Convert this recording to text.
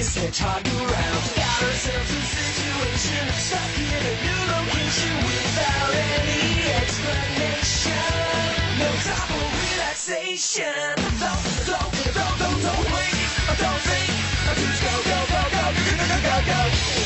just can't turn around. Got ourselves a situation, stuck in a new location without any explanation. No time for relaxation. Don't wait, don't think, just go, go, go, go, go, go, go, go, go.